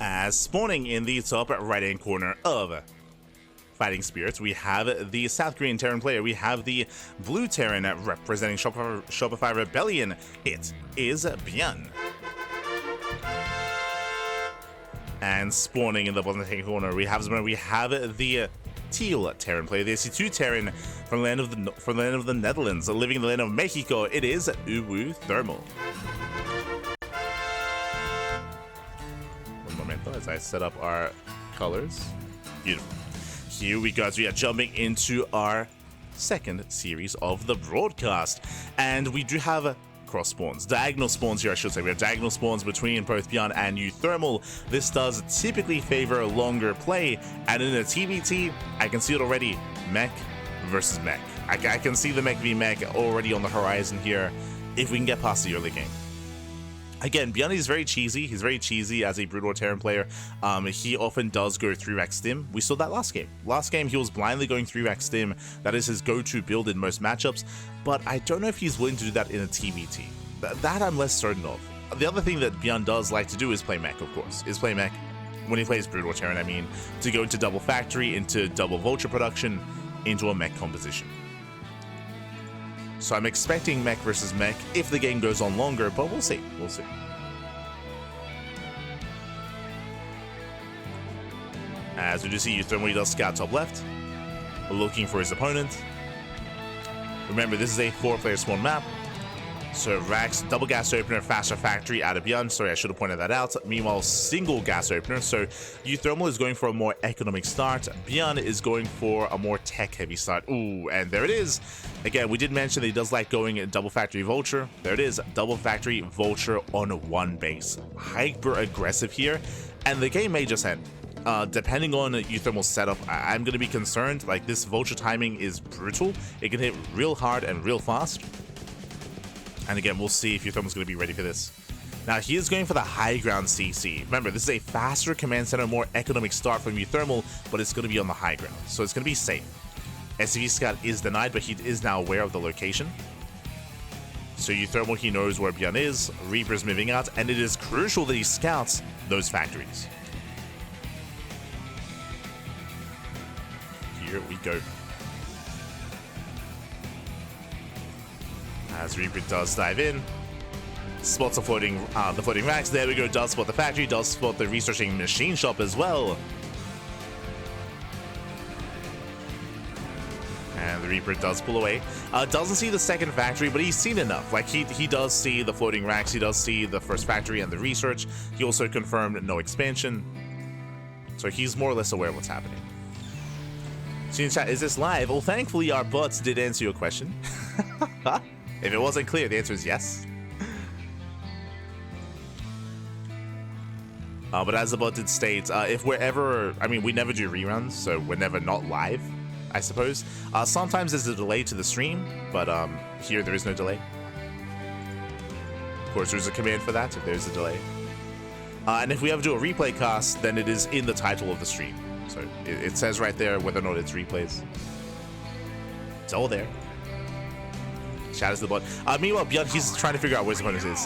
As spawning in the top right-hand corner of Fighting Spirits, we have the South Korean Terran player. We have the blue Terran representing Shopify Rebellion. It is ByuN. And spawning in the bottom right-hand corner, we have the teal Terran player, the SC2 Terran from the land of the Netherlands, living in the land of Mexico. It is uThermal. One momento as I set up our colors. Beautiful. Here we go, as we are jumping into our second series of the broadcast, and we do have cross spawns, diagonal spawns here I should say. We have diagonal spawns between both ByuN and uThermal. This does typically favor a longer play, and in a TvT, I can see it already, mech versus mech. I can see the mech v mech already on the horizon here if we can get past the early game. Again, ByuN is very cheesy. He's very cheesy as a Brood War Terran player. He often does go 3-rack stim. We saw that last game. Last game, he was blindly going 3-rack stim. That is his go-to build in most matchups. But I don't know if he's willing to do that in a TvT. That I'm less certain of. The other thing that ByuN does like to do is play mech, of course. Is play mech. When he plays Brood War Terran, I mean. To go into double factory, into double vulture production, into a mech composition. So I'm expecting mech versus mech if the game goes on longer, but we'll see. We'll see. As we do see uThermal, he does scout top left, looking for his opponent. Remember, this is a 4-player spawn map. So racks, double gas opener, faster factory out of ByuN. Sorry, I should have pointed that out. Meanwhile, single gas opener. So uThermal is going for a more economic start. ByuN is going for a more tech-heavy start. Ooh, and there it is. Again, we did mention that he does like going double factory vulture. There it is, double factory vulture on one base. Hyper aggressive here, and the game may just end. Depending on uThermal's setup, I'm going to be concerned. Like, this vulture timing is brutal. It can hit real hard and real fast. And again, we'll see if uThermal's going to be ready for this. Now, he is going for the high ground CC. Remember, this is a faster command center, more economic start from uThermal, but it's going to be on the high ground, so it's going to be safe. SCV Scout is denied, but he is now aware of the location. So uThermal, he knows where ByuN is. Reaper's moving out, and it is crucial that he scouts those factories. Here we go. As Reaper does dive in, spots the floating racks. There we go. Does spot the factory. Does spot the researching machine shop as well. And the Reaper does pull away. Doesn't see the second factory, but he's seen enough. Like, he does see the floating racks. He does see the first factory and the research. He also confirmed no expansion. So he's more or less aware of what's happening. So in chat, is this live? Well, thankfully our bots did answer your question. If it wasn't clear, the answer is yes. But as the bot did state, if we're ever, I mean, we never do reruns, so we're never not live, I suppose. Sometimes there's a delay to the stream, but here there is no delay. Of course, there's a command for that if there's a delay. And if we ever do a replay cast, then it is in the title of the stream. So it says right there whether or not it's replays. It's all there. Shout out to the bot. Meanwhile, ByuN, he's trying to figure out where his opponent is.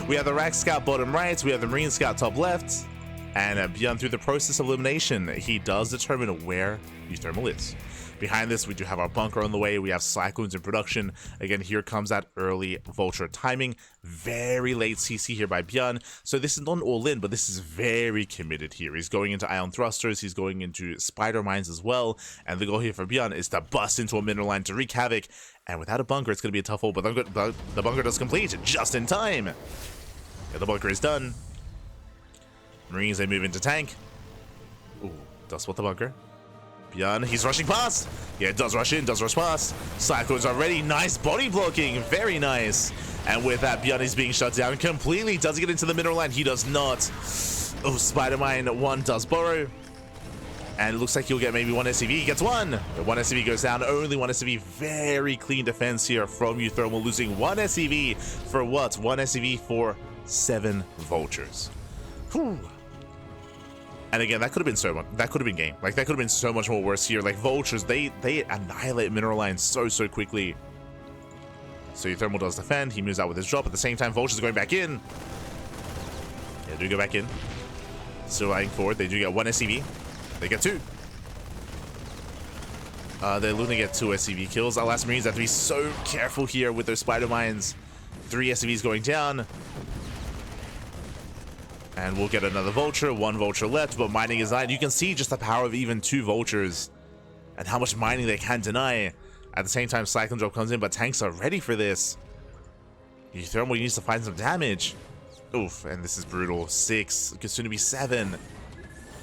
We have the Rack Scout bottom right. We have the Marine Scout top left. And ByuN, through the process of elimination, he does determine where uThermal is. Behind this, we do have our bunker on the way. We have Cyclones in production. Again, here comes that early vulture timing. Very late CC here by ByuN. So this is not an all-in, but this is very committed here. He's going into ion thrusters. He's going into spider mines as well. And the goal here for ByuN is to bust into a mineral line to wreak havoc. And without a bunker, it's going to be a tough hold. But the bunker does complete just in time. Yeah, the bunker is done. Marines, they move into tank. Ooh, does spot the bunker. ByuN, he's rushing past. Yeah, it does rush in, does rush past. Cyclones are ready. Nice body blocking. Very nice. And with that, ByuN is being shut down completely. Does he get into the mineral line? He does not. Oh, Spider-Mine 1 does borrow. And it looks like he'll get maybe one SCV. He gets one. But one SCV goes down. Only one SCV. Very clean defense here from uThermal, losing one SCV for what? One SCV for 7 vultures. Whew. And again, that could have been so much. That could have been game. Like, that could have been so much more worse here. Like, vultures, they annihilate mineral lines so quickly. So uThermal does defend. He moves out with his drop. At the same time, vultures are going back in. Yeah, do go back in. Still riding forward. They do get 1 SCV. They get 2. They're looking to get 2 SCV kills. Our last Marines have to be so careful here with their spider mines. 3 SCVs going down. And we'll get another vulture. 1 vulture left, but mining is 9. You can see just the power of even 2 vultures and how much mining they can deny. At the same time, Cyclone Drop comes in, but tanks are ready for this. uThermal needs to find some damage. Oof, and this is brutal. 6, it could soon be 7.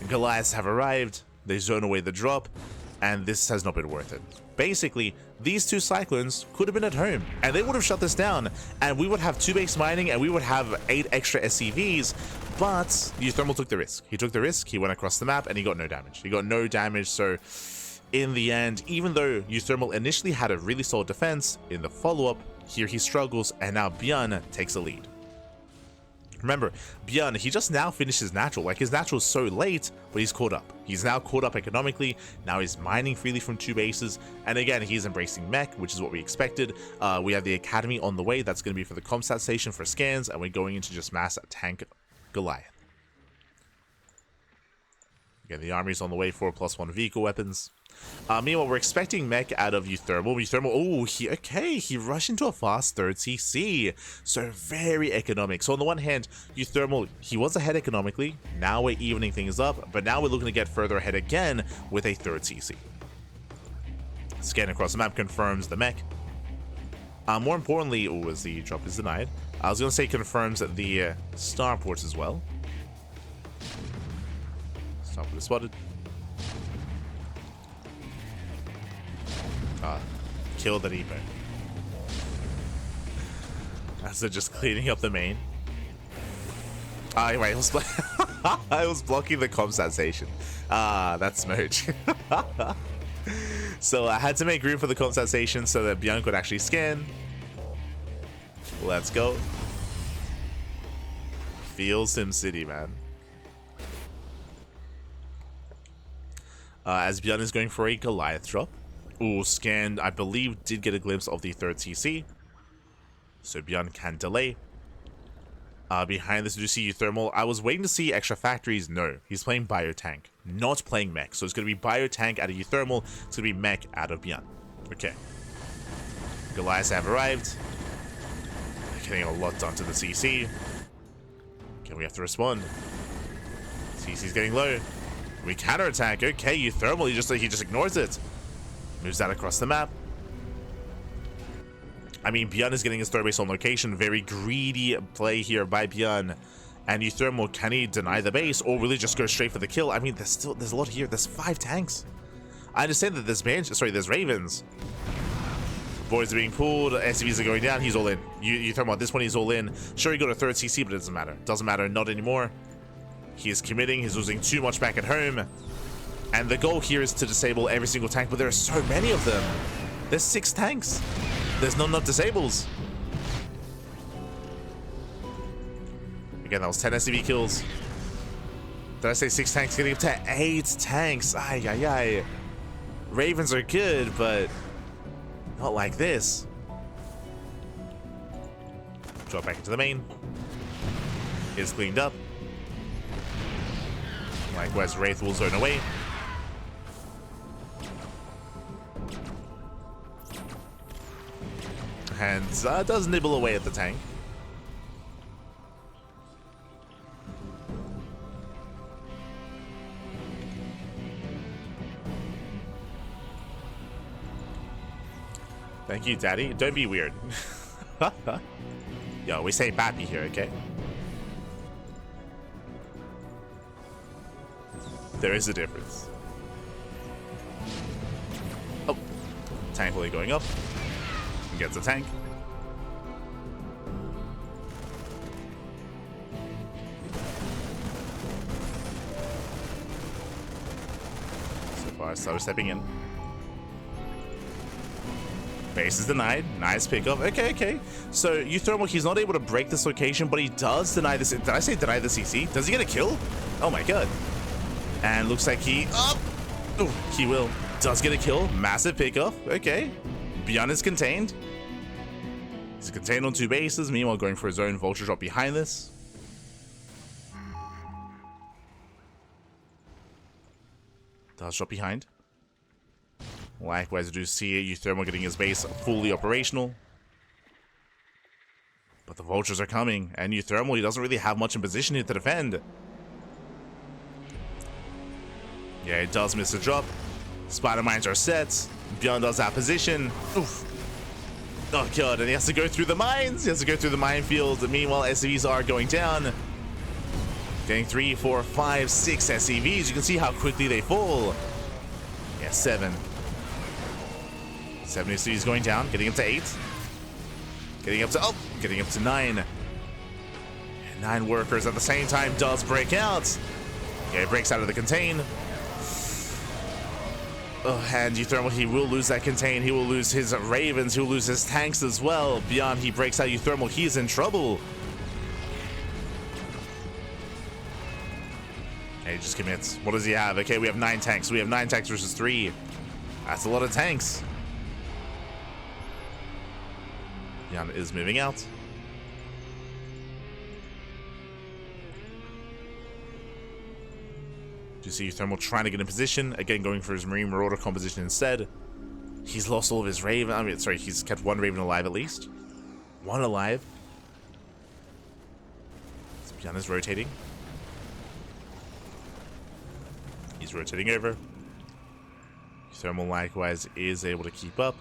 Goliaths have arrived. They zone away the drop, and this has not been worth it. Basically, these 2 Cyclones could have been at home, and they would have shut this down, and we would have 2 base mining, and we would have 8 extra SCVs, but uThermal took the risk. He took the risk, he went across the map, and he got no damage. He got no damage, so in the end, even though uThermal initially had a really solid defense, in the follow-up, here he struggles, and now ByuN takes the lead. Remember, ByuN, he just now finished his natural. Like, his natural is so late, but he's caught up. He's now caught up economically. Now he's mining freely from 2 bases. And again, he's embracing mech, which is what we expected. We have the academy on the way. That's going to be for the comsat station for scans. And we're going into just mass tank Goliath. Again, the army's on the way for +1 vehicle weapons. Meanwhile, we're expecting mech out of uThermal. Oh, he rushed into a fast 3rd CC. So very economic. So on the one hand, uThermal, he was ahead economically. Now we're evening things up, but now we're looking to get further ahead again with a 3rd CC. Scan across the map confirms the mech. More importantly, as the drop is denied, I was going to say confirms the starports as well. Starport is spotted. Kill the depot. As they're just cleaning up the main. Anyway, I was blocking the comsat station. That's merge. So I had to make room for the comsat station so that ByuN could actually scan. Let's go. Feel SimCity, man. As ByuN is going for a Goliath drop. Ooh, scanned, I believe, did get a glimpse of the 3rd CC. So ByuN can delay. Behind this, do you see uThermal? I was waiting to see extra factories. No, he's playing Biotank, not playing mech. So it's going to be Biotank out of uThermal. It's going to be mech out of ByuN. Okay. Goliaths have arrived. Getting a lot done to the CC. Okay, we have to respond. CC's getting low. We counterattack. Okay, uThermal, he just ignores it. Moves that across the map. I mean, ByuN is getting his 3rd base on location. Very greedy play here by ByuN. And uThermal, can he deny the base or really just go straight for the kill? I mean, there's a lot here. There's 5 tanks. I understand that there's Ravens. Boys are being pulled. SCVs are going down. He's all in. uThermal, at this point, he's all in. Sure, he got a 3rd CC, but it doesn't matter. Doesn't matter. Not anymore. He is committing. He's losing too much back at home. And the goal here is to disable every single tank, but there are so many of them. There's 6 tanks. There's not enough disables. Again, that was 10 SCV kills. Did I say 6 tanks? Getting up to 8 tanks. Ay, ay, ay. Ravens are good, but not like this. Drop back into the main. Is cleaned up. Likewise, Wraith will zone away. And does nibble away at the tank. Thank you, Daddy. Don't be weird. Yo, we say Pappy here, okay? There is a difference. Oh, tank fully going up. Gets a tank. So far, Starter stepping in. Base is denied. Nice pickup. Okay. So uThermal, he's not able to break this location, but he does deny this. Did I say deny the CC? Does he get a kill? Oh my god. And looks like he... Oh, he will. Does get a kill. Massive pickup. Okay. ByuN is contained. He's contained on 2 bases. Meanwhile, going for his own vulture drop behind this. Does drop behind. Likewise, we do see uThermal getting his base fully operational. But the vultures are coming, and uThermal, he doesn't really have much in position here to defend. Yeah, it does miss a drop. Spider mines are set. ByuN does that position. Oof. Oh god, and he has to go through the mines. He has to go through the minefield. Meanwhile, SCVs are going down. Getting 3, 4, 5, 6 SCVs. You can see how quickly they fall. Yeah, 7. 7 SCVs going down, getting up to 8. Getting up to 9. And 9 workers at the same time does break out. Yeah, he breaks out of the contain. Oh, and uThermal, he will lose that contain. He will lose his ravens. He will lose his tanks as well. ByuN, he breaks out uThermal. He's in trouble. And he just commits. What does he have? Okay, we have 9 tanks. We have 9 tanks versus 3. That's a lot of tanks. ByuN is moving out. Do you see uThermal trying to get in position? Again, going for his Marine Marauder composition instead. He's lost all of his Raven. I mean, sorry, he's kept 1 Raven alive at least. 1 alive. So ByuN is rotating. He's rotating over. uThermal likewise is able to keep up.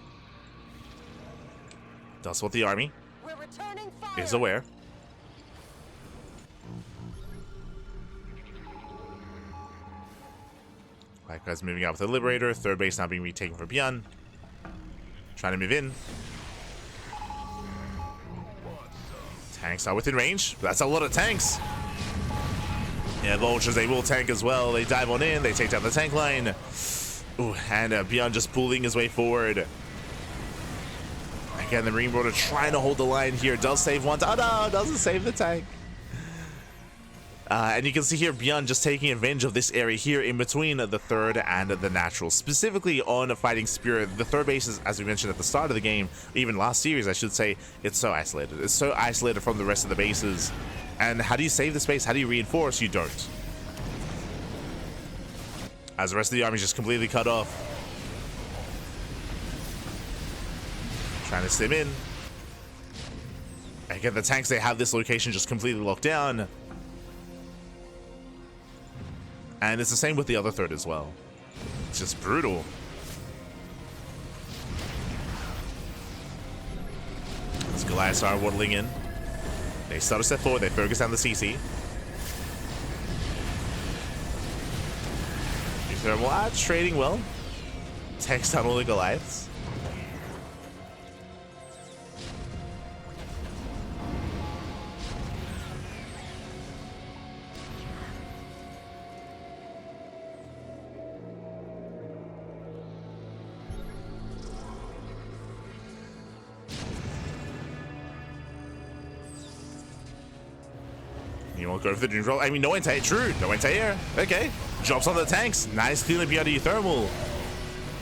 Does what the army is aware. Likewise moving out with the Liberator. 3rd base now being retaken for ByuN. Trying to move in. Tanks are within range. That's a lot of tanks. Yeah, vultures, they will tank as well. They dive on in. They take down the tank line. Ooh, and ByuN just pulling his way forward. Again, the Marine Marauder trying to hold the line here. Does save one. Oh no, doesn't save the tank. And you can see here ByuN just taking advantage of this area here in between the 3rd and the natural. Specifically on Fighting Spirit, the 3rd base is, as we mentioned at the start of the game, even last series I should say, it's so isolated. It's so isolated from the rest of the bases. And how do you save the space? How do you reinforce? You don't. As the rest of the army is just completely cut off. Trying to stim in. Again, the tanks, they have this location just completely locked down. And it's the same with the other 3rd as well. It's just brutal. As Goliaths are waddling in. They start a step forward, they focus down the CC. uThermal trading well. Takes down all the Goliaths. You won't go for the dream roll. I mean, no anti-air. True. No anti-air. Okay. Drops on the tanks. Nice clean up out of uThermal.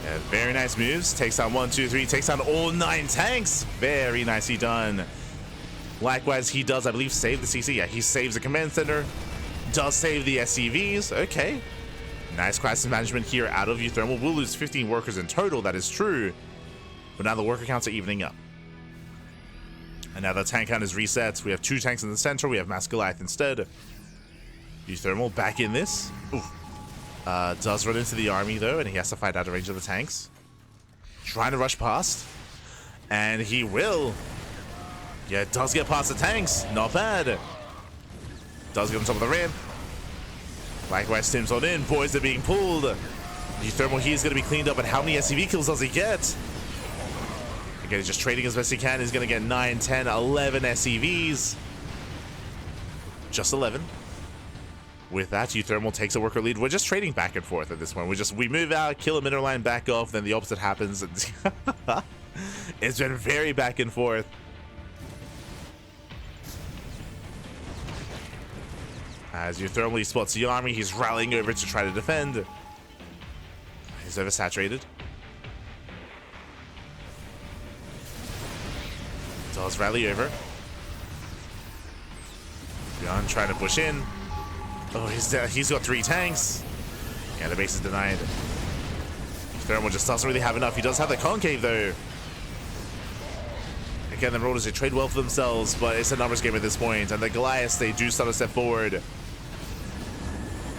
Yeah, very nice moves. Takes down 1, 2, 3. Takes down all 9 tanks. Very nicely done. Likewise, he does, I believe, save the CC. Yeah, he saves the command center. Does save the SCVs. Okay. Nice crisis management here out of uThermal. We'll lose 15 workers in total. That is true. But now the worker counts are evening up. And now the tank count is reset. We have 2 tanks in the center. We have Mass Goliath instead. uThermal back in this. Ooh. Does run into the army though, and he has to fight out of range of the tanks. Trying to rush past. And he will. Yeah, does get past the tanks. Not bad. Does get on top of the ramp. Likewise, Tim's on in. Boys are being pulled. uThermal, he's going to be cleaned up. And how many SCV kills does he get? Again, he's just trading as best he can. He's going to get 9, 10, 11 SCVs. Just 11. With that, uThermal takes a worker lead. We're just trading back and forth at this point. We move out, kill a middle line, back off, then the opposite happens. It's been very back and forth. As uThermal spots the army, he's rallying over to try to defend. He's oversaturated. Does rally over. ByuN trying to push in. Oh, he's got 3 tanks. Yeah, the base is denied. uThermal just doesn't really have enough. He does have the concave though. Again, the Marauders, they trade well for themselves, but it's a numbers game at this point. And the Goliaths, they do start to step forward.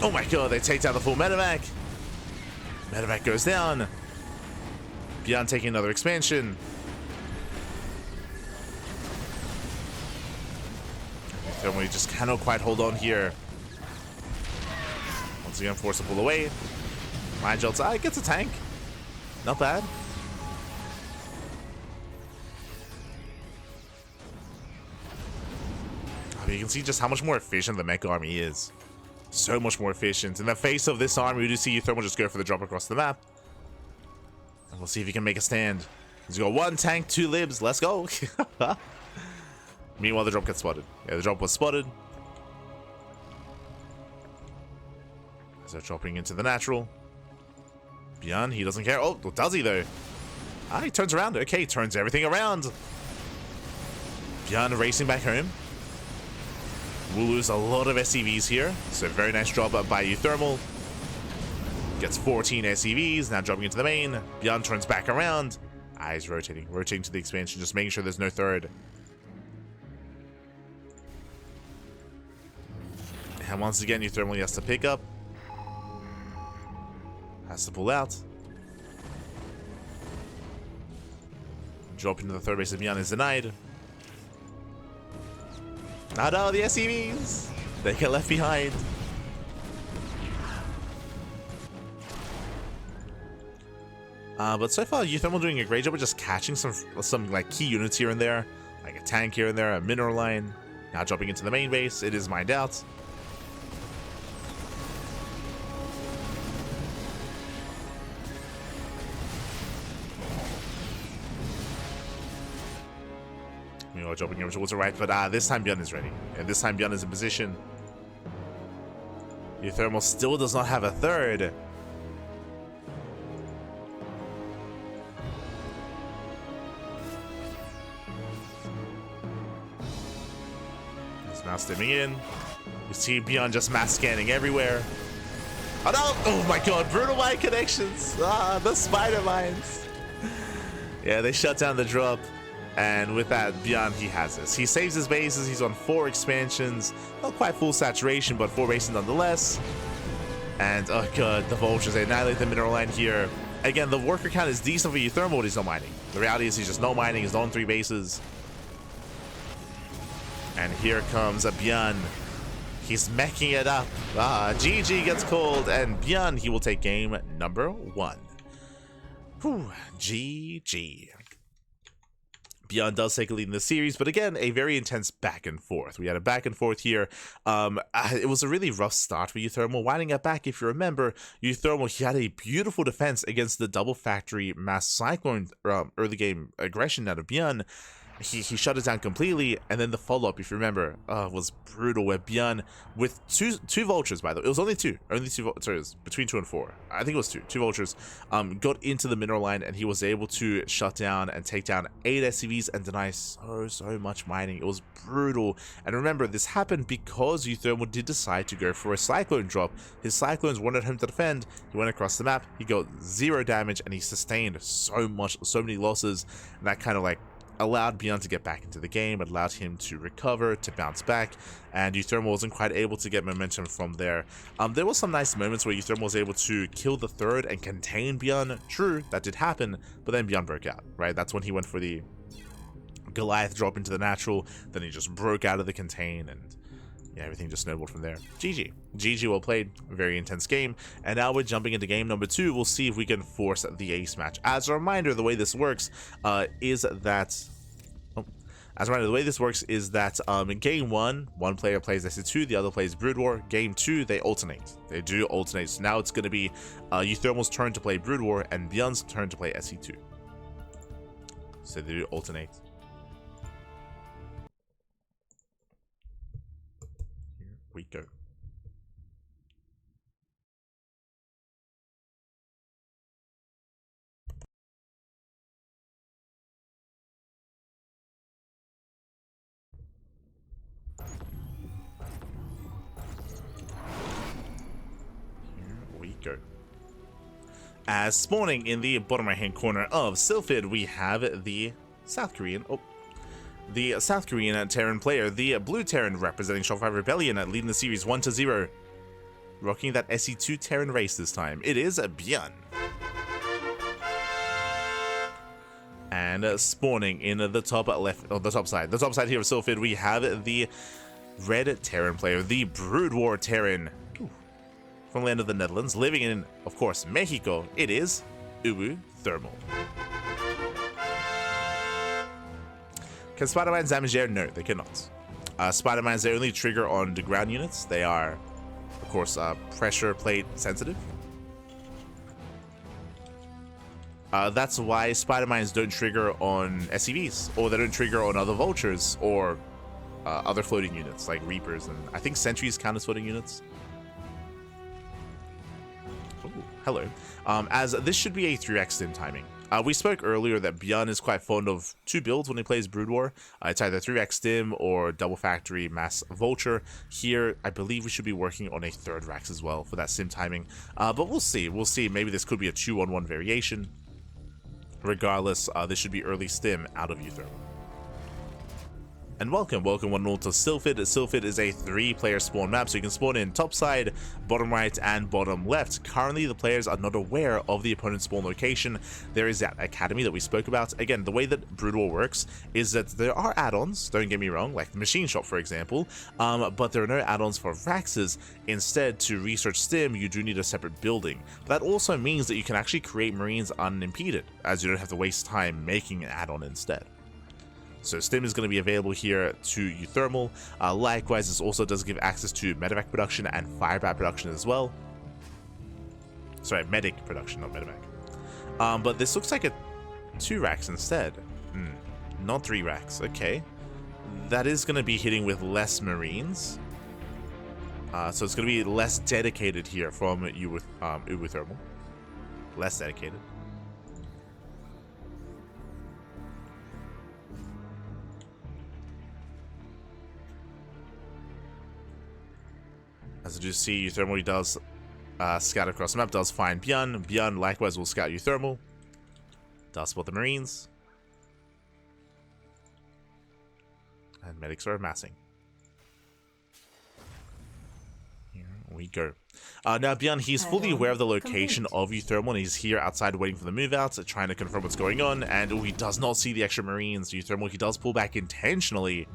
Oh my god, they take down the full medevac. Medevac goes down. ByuN taking another expansion. uThermal just cannot quite hold on here. Once again, forced to pull away. Mind Jolts, gets a tank. Not bad. You can see just how much more efficient the mech army is. So much more efficient. In the face of this army, we do see uThermal just go for the drop across the map. And we'll see if he can make a stand. He's got 1 tank, 2 libs. Let's go. Meanwhile, the drop gets spotted. Yeah, the drop was spotted. As they're dropping into the natural. ByuN, he doesn't care. Oh, does he though? He turns around. Okay, turns everything around. ByuN racing back home. We'll lose a lot of SCVs here. So very nice job by uThermal. Gets 14 SCVs, now dropping into the main. ByuN turns back around. He's rotating to the expansion, just making sure there's no third. And once again, uThermal has to pick up. Has to pull out. Drop into the third base of ByuN is denied. Oh no, the SCVs! They get left behind. But so far, uThermal doing a great job of just catching some like key units here and there, like a tank here and there, a mineral line. Now dropping into the main base, it is mined out. Dropping over towards the right, but this time ByuN is ready. And this time ByuN is in position. uThermal still does not have a third. He's now stepping in. You see ByuN just mass scanning everywhere. Oh no! Oh my god, brutal mine connections! The spider mines! Yeah, they shut down the drop. And with that, ByuN, he has this. He saves his bases. He's on 4 expansions. Not quite full saturation, but 4 bases nonetheless. And, oh god, the Vultures, they annihilate the mineral line here. Again, the worker count is decent for uThermal, but he's not mining. The reality is he's just no mining. He's on 3 bases. And here comes a ByuN. He's meching it up. GG gets called, and ByuN, he will take game number 1. Whew, GG. ByuN does take a lead in the series, but again, a very intense back and forth. We had a back and forth here. It was a really rough start for uThermal. Winding it back, if you remember, uThermal, he had a beautiful defense against the double factory mass cyclone early game aggression out of ByuN. He shut it down completely, and then the follow-up, if you remember, was brutal, where ByuN, with two vultures, by the way, it was only two sorry, it was between 2 and 4, I think it was two vultures, got into the mineral line, and he was able to shut down and take down 8 SCVs and deny so much mining. It was brutal. And remember, this happened because uThermal did decide to go for a cyclone drop. His cyclones wanted him to defend. He went across the map, he got 0 damage, and he sustained so many losses, and that kind of like allowed ByuN to get back into the game, allowed him to recover, to bounce back, and uThermal wasn't quite able to get momentum from there. There were some nice moments where uThermal was able to kill the third and contain ByuN. True, that did happen, but then ByuN broke out, right? That's when he went for the Goliath drop into the natural, then he just broke out of the contain, and yeah, everything just snowballed from there. GG. GG, well played. Very intense game. And now we're jumping into game number 2. We'll see if we can force the ace match. As a reminder, the way this works is that in game 1, one player plays SC2, the other plays Brood War. Game 2, they alternate. They do alternate. So now it's going to be uThermal's turn to play Brood War and ByuN's turn to play SC2. So they do alternate. Here we go. go. As spawning in the bottom right-hand corner of Sylphid, we have the South Korean Terran player, the Blue Terran representing Shopify Rebellion, leading the series 1-0. Rocking that SE2 Terran race this time. It is ByuN. And spawning in the top left, or the top side here of Sylphid, we have the Red Terran player, the Brood War Terran, from the land of the Netherlands, living in, of course, Mexico. It is uThermal. Can Spider-Mines damage air? No, they cannot. Spider-Mines, they only trigger on the ground units. They are, of course, pressure plate sensitive. That's why Spider-Mines don't trigger on SCVs, or they don't trigger on other vultures, or other floating units like Reapers, and I think Sentries count as floating units. Ooh, hello. As this should be a 3x stim timing. We spoke earlier that ByuN is quite fond of 2 builds when he plays Brood War. It's either 3x stim or double factory mass vulture. Here, I believe we should be working on a 3rd Rax as well for that stim timing. But we'll see. We'll see. Maybe this could be a 2-on-1 variation. Regardless, this should be early stim out of uThermal. And welcome one and all to Sylphid. Sylphid is a 3-player spawn map, so you can spawn in top side, bottom right, and bottom left. Currently, the players are not aware of the opponent's spawn location. There is that academy that we spoke about. Again, the way that Brood War works is that there are add-ons, don't get me wrong, like the machine shop, for example, but there are no add-ons for Raxes. Instead, to research stim, you do need a separate building. That also means that you can actually create Marines unimpeded, as you don't have to waste time making an add-on instead. So stim is going to be available here to uThermal. Likewise, this also does give access to medevac production and firebat production as well. Sorry, medic production, not medevac. But this looks like a 2 racks instead. Not 3 racks. Okay. That is going to be hitting with less Marines. So it's going to be less dedicated here from uThermal. Less dedicated. As you see, uThermal does scout across the map, does find ByuN. ByuN likewise will scout uThermal. Does spot the Marines. And medics are amassing. Here we go. Now ByuN, he's fully aware of the location of uThermal, and he's here outside waiting for the move out, trying to confirm what's going on, and he does not see the extra Marines. uThermal, he does pull back intentionally,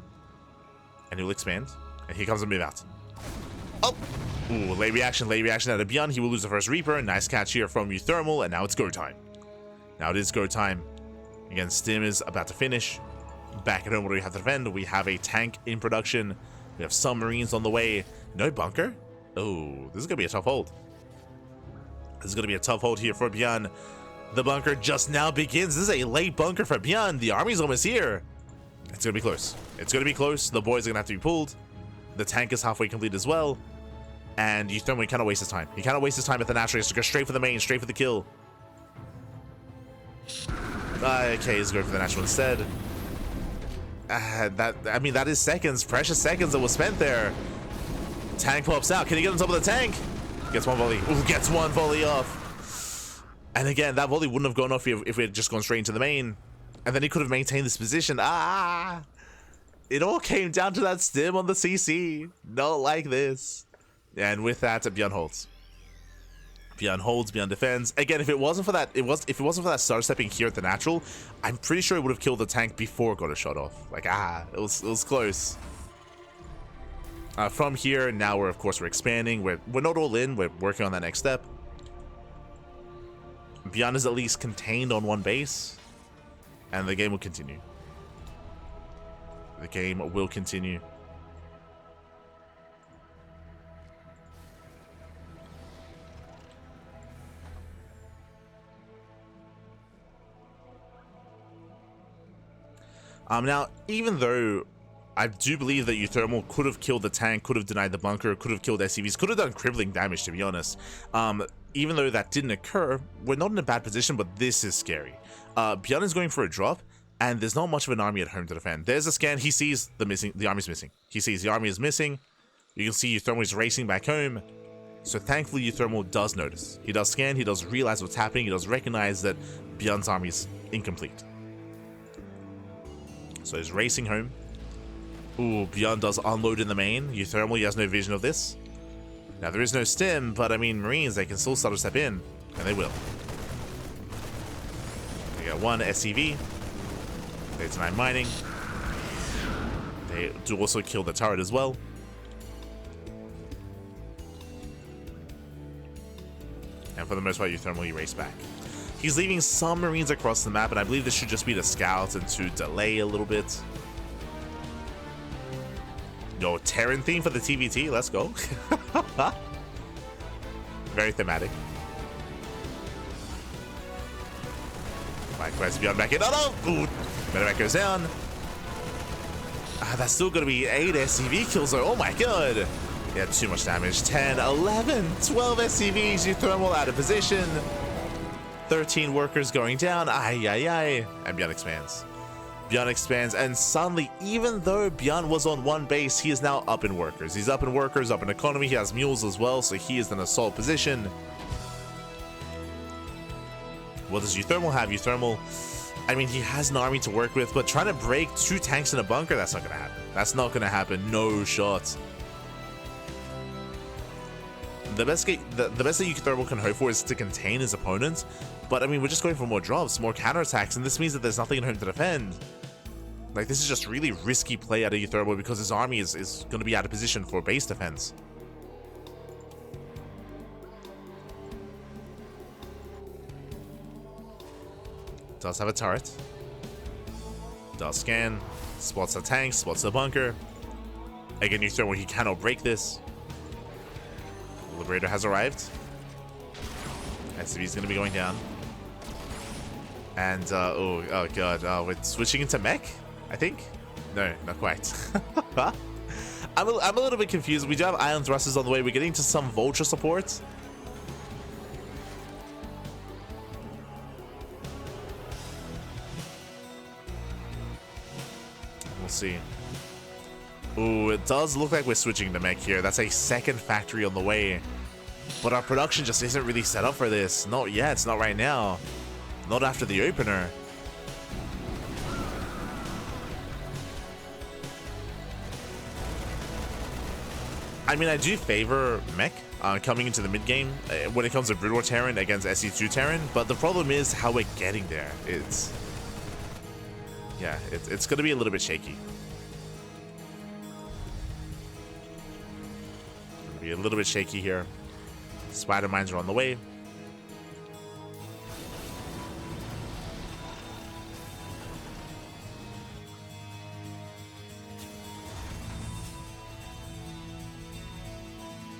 and he'll expand, and here comes the move out. Oh! Ooh, late reaction out of ByuN. He will lose the first Reaper. Nice catch here from uThermal, and now it's go time. Now it is go time. Again, stim is about to finish. Back at home, what do we have to defend? We have a tank in production. We have some Marines on the way. No bunker? Oh, this is going to be a tough hold. This is going to be a tough hold here for ByuN. The bunker just now begins. This is a late bunker for ByuN. The army's almost here. It's going to be close. It's going to be close. The boys are going to have to be pulled. The tank is halfway complete as well. And uThermal cannot waste his time. He cannot waste his time at the natural. He has to go straight for the main, straight for the kill. Okay, he's going for the natural instead. That is seconds, precious seconds that was spent there. Tank pops out. Can he get on top of the tank? Gets one volley. Ooh, gets one volley off. And again, that volley wouldn't have gone off if we had just gone straight into the main. And then he could have maintained this position. It all came down to that stim on the CC. Not like this. And with that, ByuN holds. ByuN holds, ByuN defends. Again, if it wasn't for that, if it wasn't for that star stepping here at the natural, I'm pretty sure it would have killed the tank before it got a shot off. Like, it was close. From here, now we're expanding. We're not all in. We're working on that next step. ByuN is at least contained on one base, and the game will continue. The game will continue. Now, even though I do believe that uThermal could have killed the tank, could have denied the bunker, could have killed SCVs, could have done crippling damage, to be honest. Even though that didn't occur, we're not in a bad position, but this is scary. ByuN is going for a drop, and there's not much of an army at home to defend. There's a scan. He sees the army's missing. He sees the army is missing. You can see uThermal is racing back home. So thankfully uThermal does notice. He does scan, he does realize what's happening, he does recognize that ByuN's army is incomplete. So he's racing home. Ooh, ByuN does unload in the main. uThermal, he has no vision of this. Now there is no stim, but I mean Marines, they can still start to step in, and they will. They got one SCV. They deny mining. They do also kill the turret as well. And for the most part, uThermal race back. He's leaving some Marines across the map, and I believe this should just be to scout and to delay a little bit. Yo, Terran theme for the TvT, let's go. Very thematic. Quest ByuN back in. Oh no! Ooh, Medevac goes down. That's still going to be 8 SCV kills though. Oh my god. Yeah, too much damage. 10, 11, 12 SCVs. uThermal out of position. 13 workers going down. Ay, ay, ay. And ByuN expands. ByuN expands, and suddenly, even though ByuN was on one base, he is now up in workers. He's up in workers, up in economy. He has mules as well, so he is in an assault position. What does uThermal have? uThermal, I mean, he has an army to work with, but trying to break 2 tanks in a bunker, that's not going to happen. That's not going to happen. No shots. The best that uThermal can hope for is to contain his opponents, but I mean, we're just going for more drops, more counterattacks, and this means that there's nothing in home to defend. Like, this is just really risky play out of uThermal because his army is going to be out of position for base defense. Does have a turret. Does scan. Spots a tank, spots a bunker. Again, uThermal, he cannot break this. Liberator has arrived. SCV is going to be going down. And, oh god, we're switching into mech, I think? No, not quite. I'm a little bit confused. We do have ion thrusters on the way. We're getting to some vulture support. We'll see. Ooh, it does look like we're switching to mech here. That's a second factory on the way. But our production just isn't really set up for this. Not yet. It's not right now. Not after the opener. I mean, I do favor mech coming into the mid game when it comes to Brood War Terran against SC2 Terran, but the problem is how we're getting there. It's going to be a little bit shaky. It'll be a little bit shaky here. Spider mines are on the way.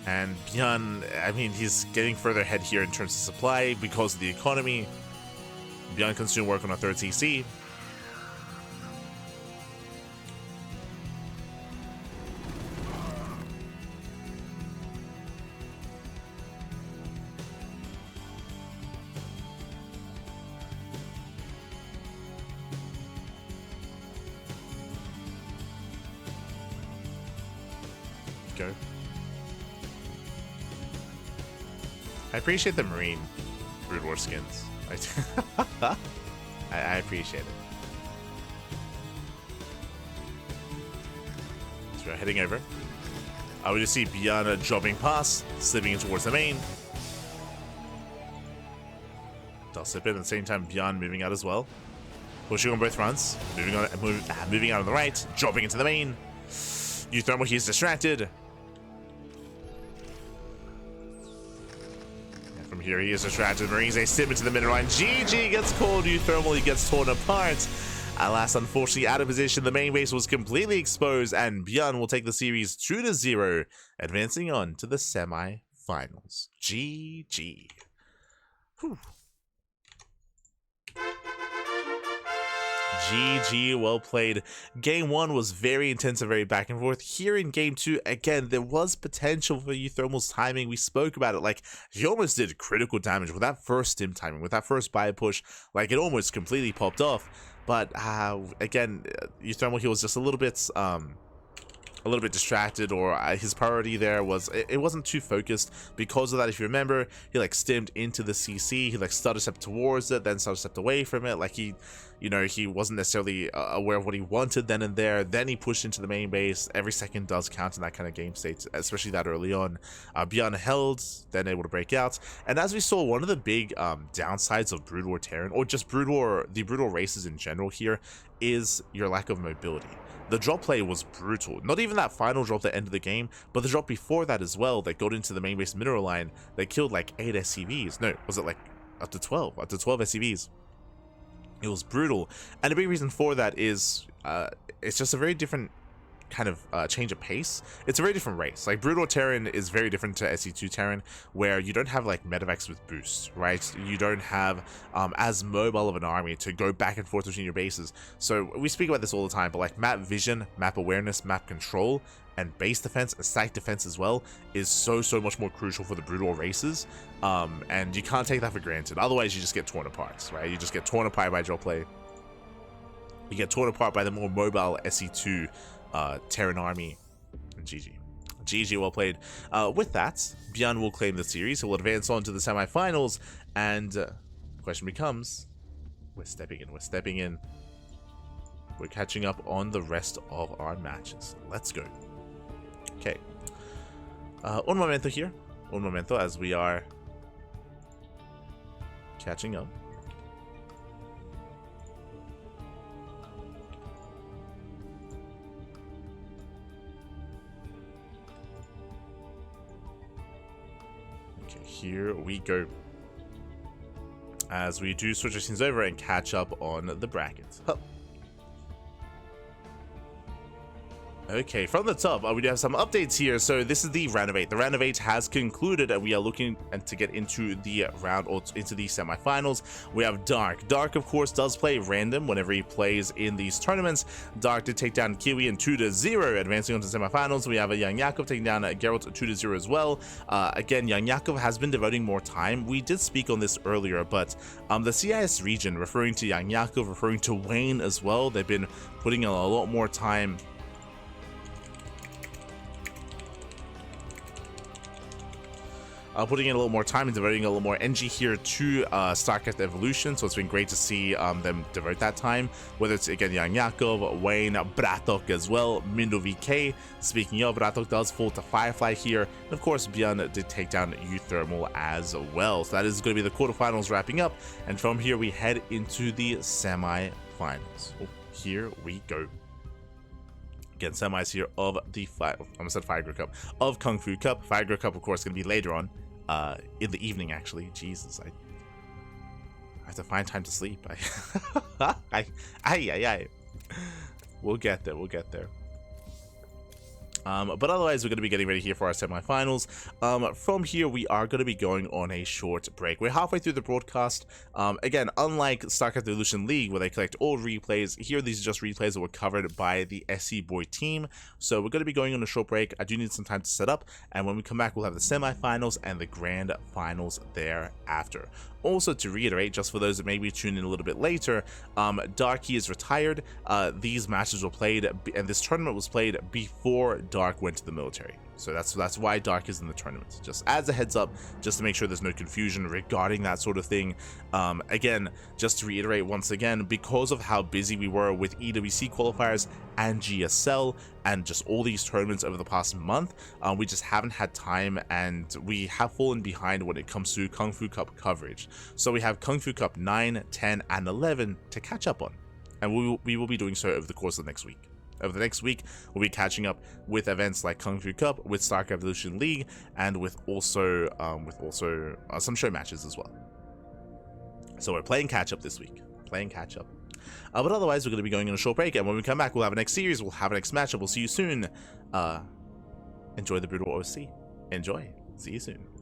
And ByuN, I mean, he's getting further ahead here in terms of supply because of the economy. ByuN can soon work on a 3rd CC. Go. I appreciate the Marine Brood War skins. I appreciate it. So we're heading over. We just see ByuN dropping past, slipping in towards the main. Does slip in at the same time. ByuN moving out as well, pushing on both fronts, moving out on the right, dropping into the main. uThermal, he's distracted. Here he is distracted. Marines, they slip into the middle line. GG gets called. uThermal, he gets torn apart. Alas, unfortunately, out of position. The main base was completely exposed, and ByuN will take the series 2-0, advancing on to the semi-finals. GG. Whew. GG, well played. Game 1 was very intense and very back and forth. Here in Game 2, again, there was potential for uThermal's timing. We spoke about it. Like, he almost did critical damage with that first stim timing, with that first bio push. Like, it almost completely popped off. But, again, uThermal, he was just a little bit, a little bit distracted, or his priority there was it wasn't too focused. Because of that, if you remember, he like stimmed into the CC, he like started step towards it, then started stepped away from it, like he, you know, he wasn't necessarily aware of what he wanted then and there. Then he pushed into the main base. Every second does count in that kind of game state, especially that early on. ByuN held, then able to break out, and as we saw, one of the big downsides of Brood War Terran, or just the Brood War races in general here, is your lack of mobility. The drop play was brutal. Not even that final drop that ended the game, but the drop before that as well, that got into the main base mineral line, that killed like 8 SCVs. No, was it like up to 12? Up to 12 SCVs. It was brutal. And a big reason for that is it's just a very different kind of change of pace. It's a very different race. Like Brood War Terran is very different to SE2 Terran, where you don't have like medevacs with boosts, right? You don't have as mobile of an army to go back and forth between your bases. So we speak about this all the time, but like map vision, map awareness, map control, and base defense and site defense as well is so much more crucial for the Brood War races, and you can't take that for granted. Otherwise you just get torn apart, right? You just get torn apart by drop play. You get torn apart by the more mobile SE2 Terran army, and GG, well played. With that, ByuN will claim the series. He will advance on to the semifinals, and the question becomes, we're stepping in. We're catching up on the rest of our matches. Let's go. Okay. Un momento here. Un momento as we are catching up. Here we go, as we do switch things over and catch up on the brackets. Huh. Okay, from the top, we do have some updates here. So this is the round of 8. The round of 8 has concluded, and we are looking to get into the round, or into the semifinals. We have Dark. Dark, of course, does play random whenever he plays in these tournaments. Dark did take down Kiwi in 2-0, advancing on to semifinals. We have a Young Yakov taking down Geralt 2-0 as well. Again, Young Yakov has been devoting more time. We did speak on this earlier, but the CIS region, referring to Young Yakov, referring to Wayne as well, they've been putting in a lot more time putting in a little more time and devoting a little more energy here to StarCraft Evolution, so it's been great to see them devote that time, whether it's again Young Yakov, Wayne, Bratok as well, Mindo VK. Speaking of, Bratok does fall to Firefly here, and of course ByuN did take down uThermal as well. So that is going to be the quarterfinals wrapping up, and from here we head into the semi-finals. Oh, here we go. Again, semis here of the Fire Cup, of KungFu Cup. Fire Cup, of course, going to be later on in the evening, actually. Jesus, I have to find time to sleep. We'll get there. But otherwise, we're going to be getting ready here for our semifinals. From here, we are going to be going on a short break. We're halfway through the broadcast. Again, unlike StarCraft Evolution League, where they collect all replays, here these are just replays that were covered by the SE Boy team. So we're going to be going on a short break. I do need some time to set up, and when we come back, we'll have the semifinals and the grand finals thereafter. Also, to reiterate, just for those that maybe tune in a little bit later, Darky is retired. These matches were played, and this tournament was played before Dark went to the military. So that's why Dark is in the tournament. Just as a heads up, just to make sure there's no confusion regarding that sort of thing. Again, just to reiterate once again, because of how busy we were with EWC qualifiers and GSL and just all these tournaments over the past month, we just haven't had time, and we have fallen behind when it comes to KungFu Cup coverage. So we have KungFu Cup 9, 10, and 11 to catch up on, and we will be doing so over the course of the next week. Over the next week, we'll be catching up with events like KungFu Cup, with StarCraft Evolution League, and with also some show matches as well. So we're playing catch up this week. But otherwise, we're going to be going on a short break, and when we come back, we'll have a next series, we'll have a next matchup. We'll see you soon. Enjoy the Brood War OC. Enjoy. See you soon.